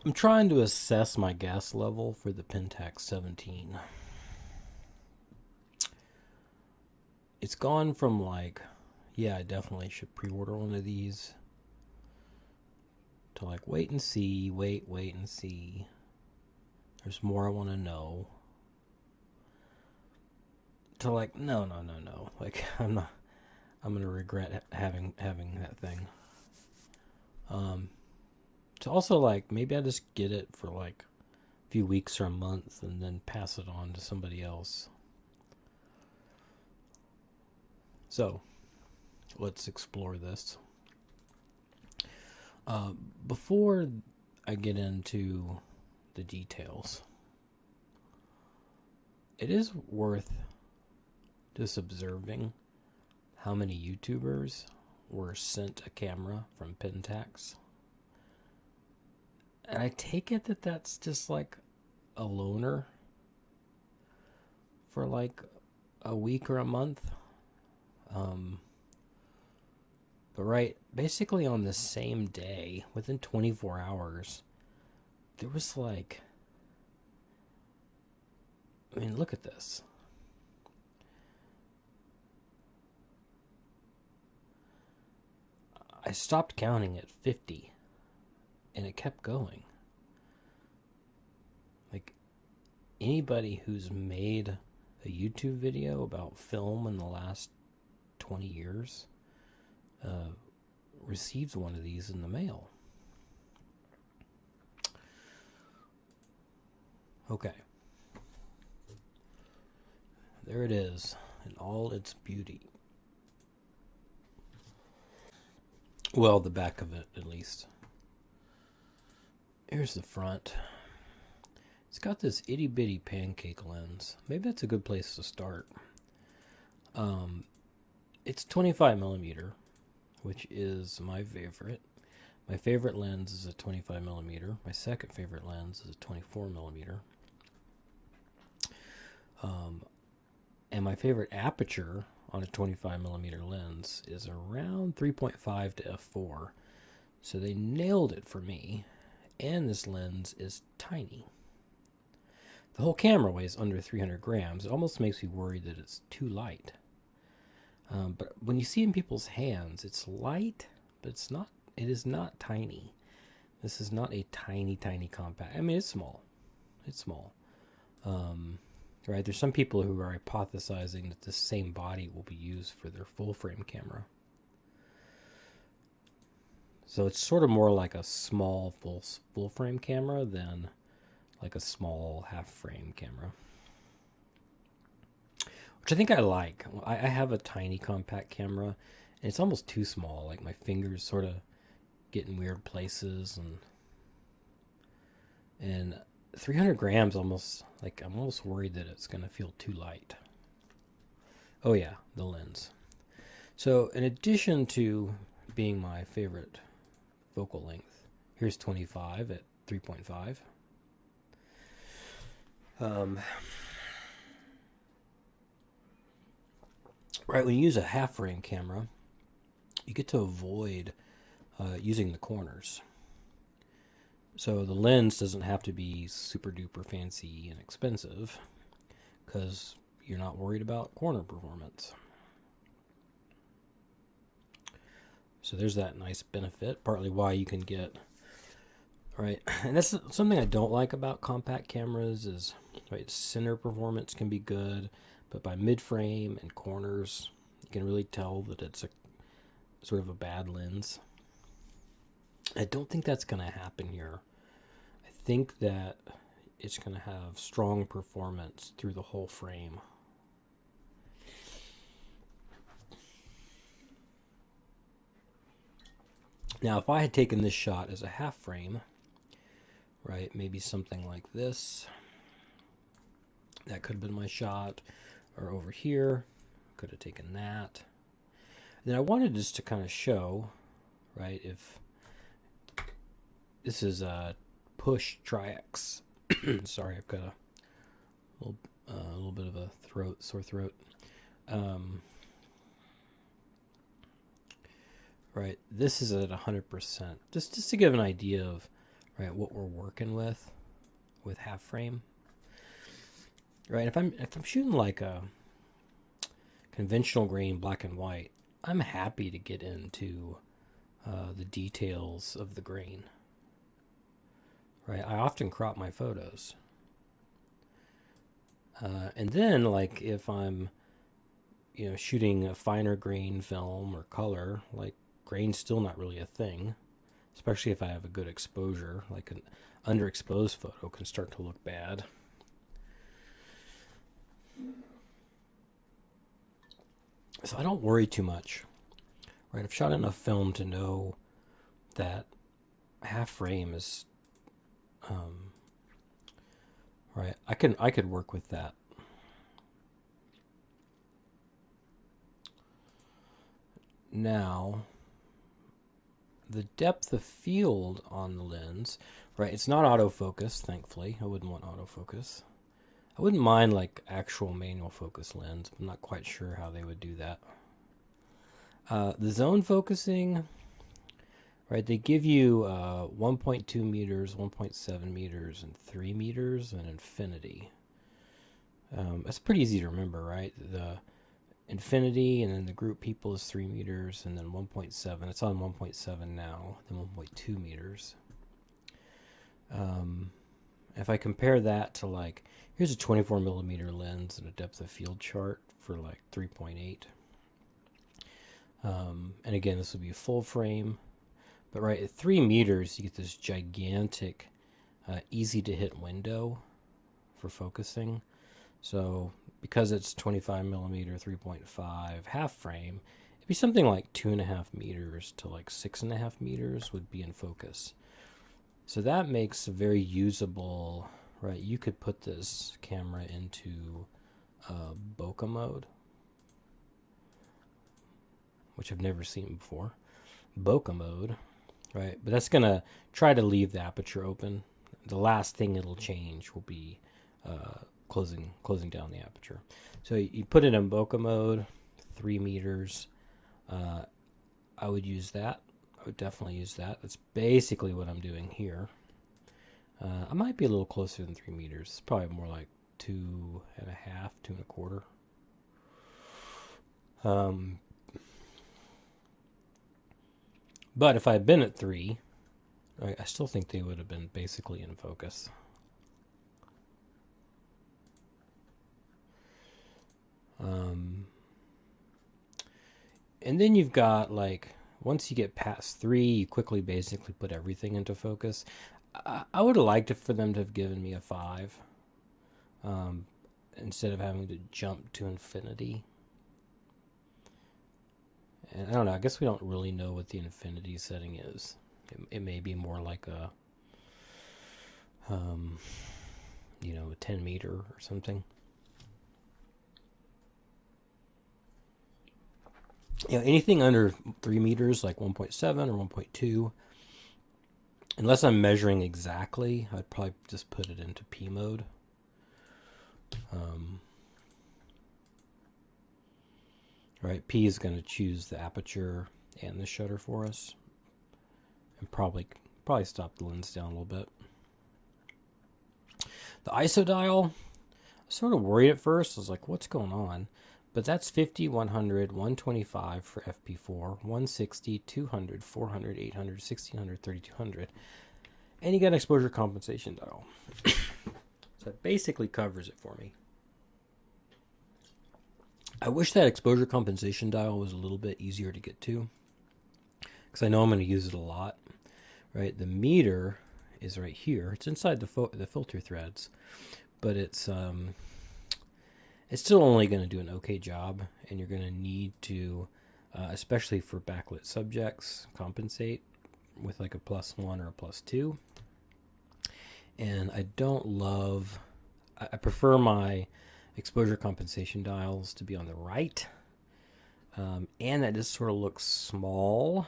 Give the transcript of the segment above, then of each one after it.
I'm trying to assess my gas level for the Pentax 17. It's gone from like, yeah, I definitely should pre-order one of these, to like, wait and see, wait and see. There's more I want to know. To like, no. Like, I'm gonna regret having that thing. To also like, maybe I just get it for like a few weeks or a month and then pass it on to somebody else. So, let's explore this. Before I get into the details, it is worth just observing how many YouTubers were sent a camera from Pentax. And I take it that that's just like a loaner for like a week or a month. But right, basically on the same day, within 24 hours, there was like, I mean, look at this. I stopped counting at 50, and it kept going. Like, anybody who's made a YouTube video about film in the last 20 years receives one of these in the mail. Okay. There it is, in all its beauty. Well, the back of it, at least. Here's the front. It's got this itty bitty pancake lens. Maybe that's a good place to start. It's 25 millimeter, which is my favorite. My favorite lens is a 25 millimeter. My second favorite lens is a 24 millimeter. And my favorite aperture on a 25 millimeter lens is around 3.5 to f4. So they nailed it for me. And this lens is tiny. The whole camera weighs under 300 grams. It almost makes me worried that it's too light. But when you see it in people's hands, it's light, but it's not. It is not tiny. This is not a tiny compact. I mean, it's small. It's small. Right? There's some people who are hypothesizing that this same body will be used for their full frame camera. So it's sort of more like a small full frame camera than like a small half frame camera, which I think I like. I have a tiny compact camera, and it's almost too small. Like my fingers sort of get in weird places, and 300 grams almost, like, I'm almost worried that it's going to feel too light. Oh yeah, the lens. So in addition to being my favorite focal length, here's 25 at 3.5. Right, when you use a half frame camera, you get to avoid using the corners. So the lens doesn't have to be super duper fancy and expensive because you're not worried about corner performance. So there's that nice benefit, partly why you can get, right, and that's something I don't like about compact cameras is, right, center performance can be good, but by mid-frame and corners, you can really tell that it's a sort of a bad lens. I don't think that's going to happen here. I think that it's going to have strong performance through the whole frame. Now, if I had taken this shot as a half frame, right, maybe something like this, that could have been my shot, or over here, could have taken that. And then I wanted just to kind of show, right, if this is a push Tri-X. Sorry, I've got a little bit of a sore throat. Right, this is at 100%. Just to give an idea of, right? What we're working with half frame, right? If I'm shooting like a conventional grain black and white, I'm happy to get into the details of the grain, right? I often crop my photos. And then, like, if I'm, shooting a finer grain film or color, like, grain's still not really a thing, especially if I have a good exposure. Like, an underexposed photo can start to look bad. So I don't worry too much, right? I've shot enough film to know that half frame is, right? I could work with that. Now, the depth of field on the lens, right? It's not autofocus, thankfully. I wouldn't want autofocus. I wouldn't mind like actual manual focus lens. I'm not quite sure how they would do that. The zone focusing, right? They give you 1.2 meters, 1.7 meters, and 3 meters, and infinity. That's pretty easy to remember, right? The infinity, and then the group people is 3 meters, and then 1.7. It's on 1.7 now, then 1.2 meters. If I compare that to, like, here's a 24 millimeter lens and a depth of field chart for like 3.8. And again, this would be a full frame, but right at 3 meters, you get this gigantic, easy to hit window for focusing. So because it's 25 millimeter, 3.5 half frame, it'd be something like 2.5 meters to like 6.5 meters would be in focus. So that makes a very usable, right? You could put this camera into bokeh mode, which I've never seen before. Bokeh mode, right? But that's gonna try to leave the aperture open. The last thing it'll change will be closing down the aperture. So you put it in bokeh mode, 3 meters. I would use that. I would definitely use that. That's basically what I'm doing here. I might be a little closer than 3 meters. It's probably more like 2.5, 2.25. But if I had been at 3, I still think they would have been basically in focus. And then you've got, like, once you get past 3, you quickly basically put everything into focus. I would have liked it for them to have given me a 5 instead of having to jump to infinity. And I don't know, I guess we don't really know what the infinity setting is. It may be more like a, a 10 meter or something. Anything under 3 meters, like 1.7 or 1.2, unless I'm measuring exactly, I'd probably just put it into P mode. Right, P is going to choose the aperture and the shutter for us, and probably stop the lens down a little bit. The ISO dial, I was sort of worried at first. I was like, what's going on? But that's 50, 100, 125 for FP4, 160, 200, 400, 800, 1600, 3200. And you got an exposure compensation dial. So it basically covers it for me. I wish that exposure compensation dial was a little bit easier to get to, because I know I'm going to use it a lot. Right, the meter is right here. It's inside the filter threads, but it's still only going to do an okay job, and you're going to need to, especially for backlit subjects, compensate with like a +1 or a +2. And I don't love, I prefer my exposure compensation dials to be on the right, and that just sort of looks small.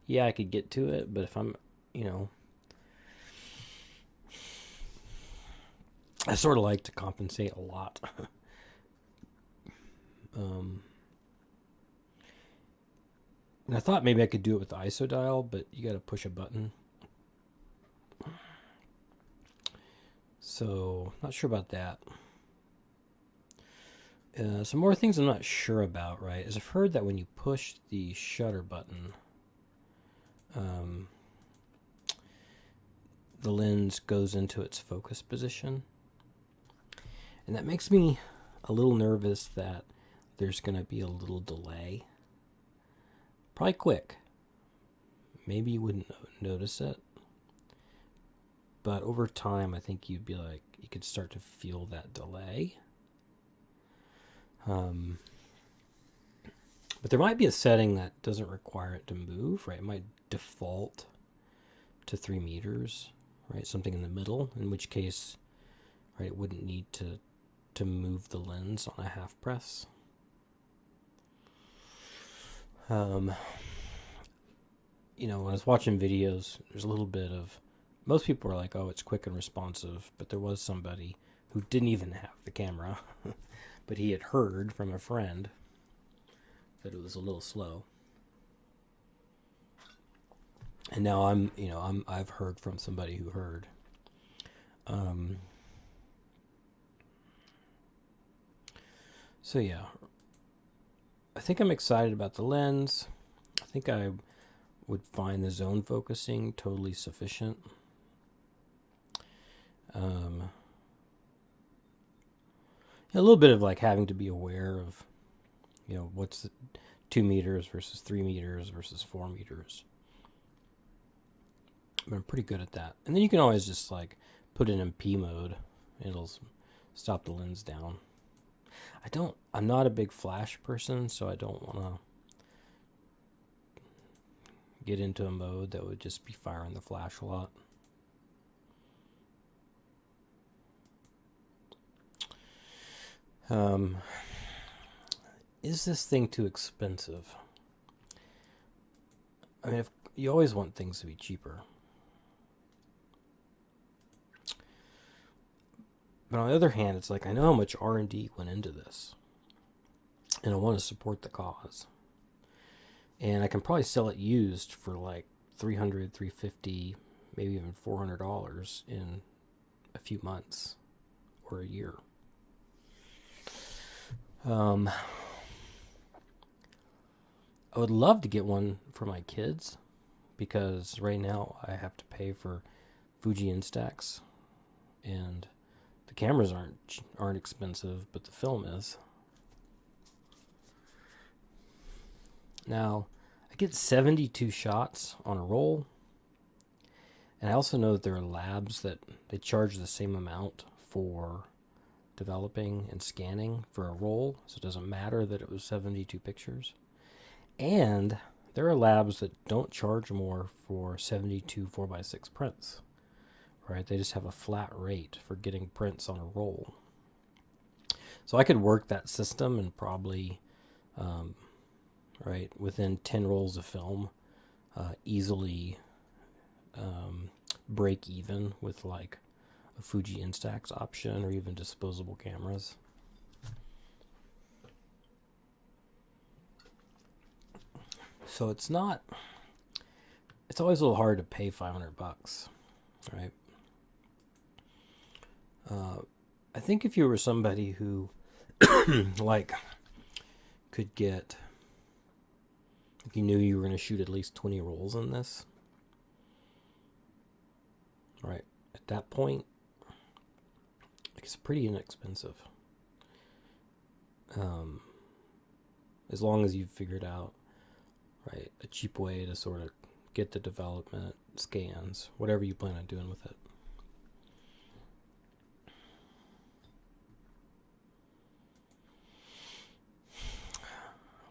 Yeah, I could get to it, but if I'm, I sort of like to compensate a lot. And I thought maybe I could do it with the ISO dial, but you got to push a button. So, not sure about that. Some more things I'm not sure about, right, is I've heard that when you push the shutter button, the lens goes into its focus position. And that makes me a little nervous that there's going to be a little delay. Probably quick. Maybe you wouldn't notice it. But over time, I think you could start to feel that delay. But there might be a setting that doesn't require it to move, right? It might default to 3 meters, right? Something in the middle, in which case, right, it wouldn't need to move the lens on a half press. When I was watching videos, there's a little bit of, most people are like, oh, it's quick and responsive, but there was somebody who didn't even have the camera, but he had heard from a friend that it was a little slow. And now I've heard from somebody who heard. So yeah, I think I'm excited about the lens. I think I would find the zone focusing totally sufficient. A little bit of like having to be aware of, what's 2 meters versus 3 meters versus 4 meters. But I'm pretty good at that. And then you can always just like put it in P mode. It'll stop the lens down. I'm not a big flash person, so I don't want to get into a mode that would just be firing the flash a lot. Is this thing too expensive? I mean, you always want things to be cheaper. But on the other hand, it's like I know how much R&D went into this, and I want to support the cause. And I can probably sell it used for like $300, $350, maybe even $400 in a few months or a year. I would love to get one for my kids, because right now I have to pay for Fuji Instax, and the cameras aren't expensive, but the film is. Now, I get 72 shots on a roll, and I also know that there are labs that they charge the same amount for developing and scanning for a roll, so it doesn't matter that it was 72 pictures. And there are labs that don't charge more for 72 4x6 prints, right? They just have a flat rate for getting prints on a roll. So I could work that system and probably, right, within 10 rolls of film, easily break even with like a Fuji Instax option or even disposable cameras. So it's always a little hard to pay $500, right? I think if you were somebody who like could get, if you knew you were going to shoot at least 20 rolls in this, right, at that point, it's pretty inexpensive. As long as you've figured out, right, a cheap way to sort of get the development, scans, whatever you plan on doing with it.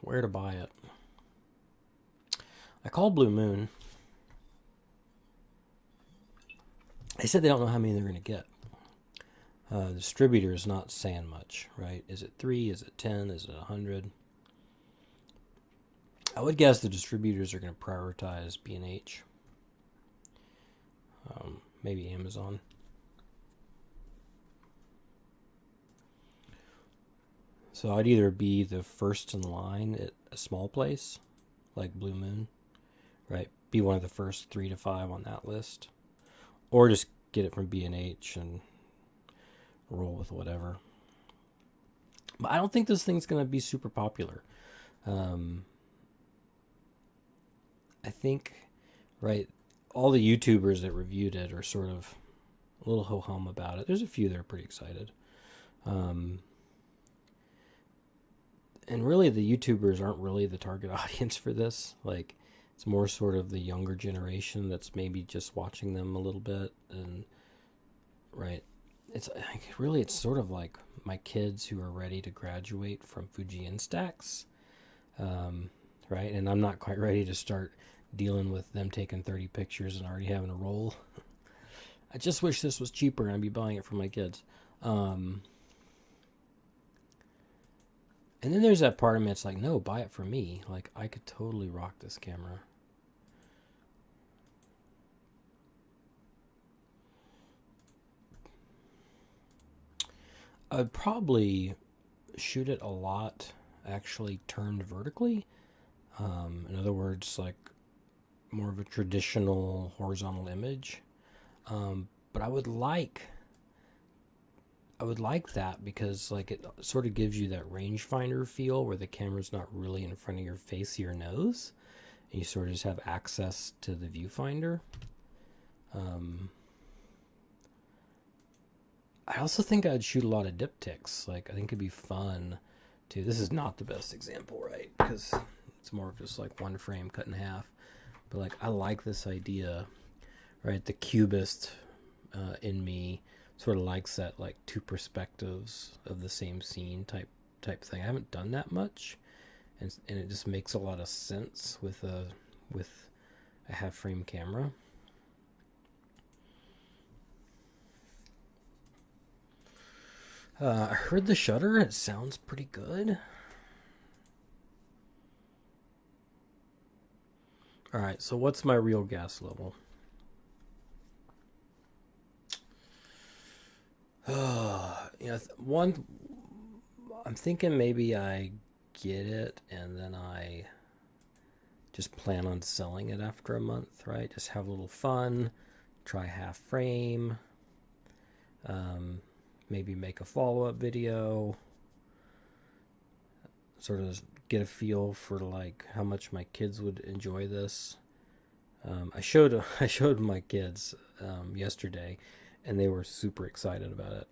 Where to buy it? I called Blue Moon. They said they don't know how many they're going to get. The distributor is not saying much, right? Is it 3? Is it 10? Is it 100? I would guess the distributors are going to prioritize B&H. Maybe Amazon. So I'd either be the first in line at a small place, like Blue Moon, right? Be one of the first 3 to 5 on that list. Or just get it from B&H and roll with whatever. But I don't think this thing's going to be super popular. I think, right, all the YouTubers that reviewed it are sort of a little ho-hum about it. There's a few that are pretty excited. And really, the YouTubers aren't really the target audience for this. Like, it's more sort of the younger generation that's maybe just watching them a little bit. And, right, it's sort of like my kids who are ready to graduate from Fuji Instax. Right, and I'm not quite ready to start dealing with them taking 30 pictures and already having a roll. I just wish this was cheaper and I'd be buying it for my kids. And then there's that part of me that's like, no, buy it for me. Like, I could totally rock this camera. I'd probably shoot it a lot actually turned vertically. In other words, like more of a traditional horizontal image. But I would like that because like it sort of gives you that rangefinder feel where the camera's not really in front of your face or your nose, and you sort of just have access to the viewfinder. I also think I'd shoot a lot of diptychs. Like, I think it'd be fun to. This is not the best example, right? Because it's more of just like one frame cut in half. But like, I like this idea, right? The cubist in me sort of likes that like two perspectives of the same scene type thing. I haven't done that much, and it just makes a lot of sense with a half frame camera. I heard the shutter. It sounds pretty good. All right, so what's my real gas level? One. I'm thinking maybe I get it and then I just plan on selling it after a month, right? Just have a little fun, try half frame, maybe make a follow-up video, sort of get a feel for like how much my kids would enjoy this. I showed my kids yesterday, and they were super excited about it.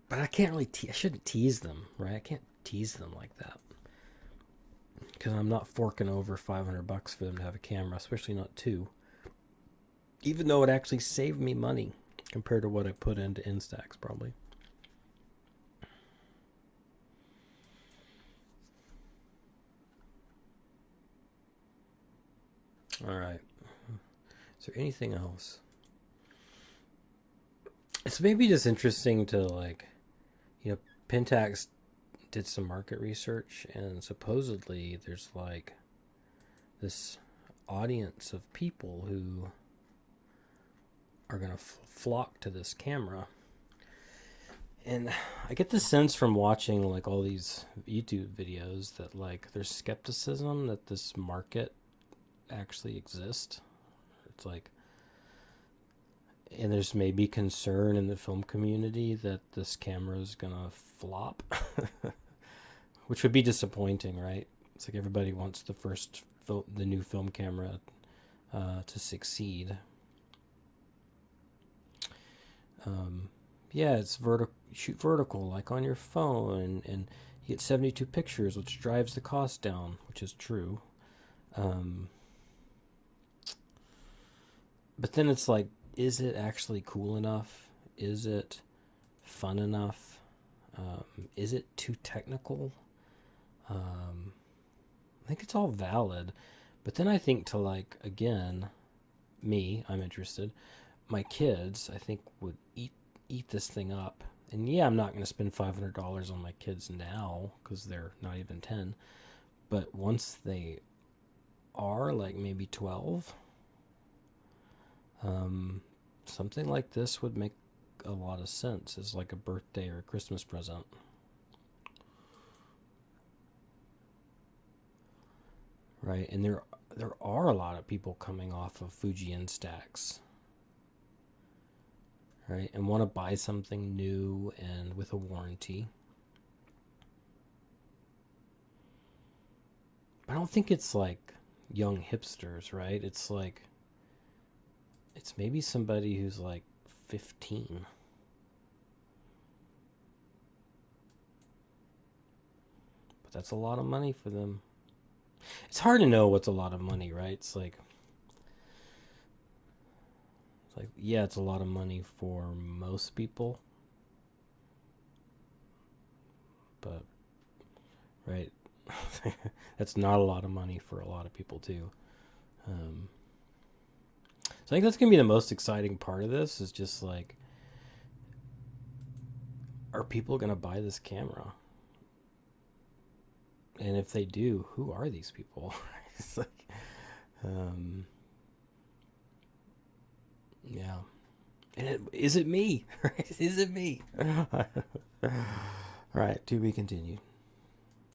But I can't really. I shouldn't tease them, right? I can't tease them like that because I'm not forking over $500 for them to have a camera, especially not two. Even though it actually saved me money compared to what I put into Instax, probably. All right. Is there anything else? It's maybe just interesting to like, Pentax did some market research, and supposedly there's like this audience of people who are going to flock to this camera. And I get the sense from watching like all these YouTube videos that like there's skepticism that this market actually exists. It's like, and there's maybe concern in the film community that this camera is gonna flop, which would be disappointing, right? It's like everybody wants the new film camera to succeed. Yeah, it's shoot vertical like on your phone, and you get 72 pictures, which drives the cost down, which is true. But then it's like, is it actually cool enough? Is it fun enough? Is it too technical? I think it's all valid. But then I think to like, again, I'm interested. My kids, I think, would eat this thing up. And yeah, I'm not going to spend $500 on my kids now because they're not even 10. But once they are like maybe 12, something like this would make a lot of sense as like a birthday or a Christmas present. Right, and there are a lot of people coming off of Fuji Instax. right? And want to buy something new and with a warranty. I don't think it's like young hipsters, right? It's like, it's maybe somebody who's like 15. But that's a lot of money for them. It's hard to know what's a lot of money, right? It's like yeah, it's a lot of money for most people, but right, that's not a lot of money for a lot of people too. Um, so I think that's gonna be the most exciting part of this. Is just like, are people gonna buy this camera? And if they do, who are these people? It's like, um, yeah. And is it me? Is it me? All right, to be continued.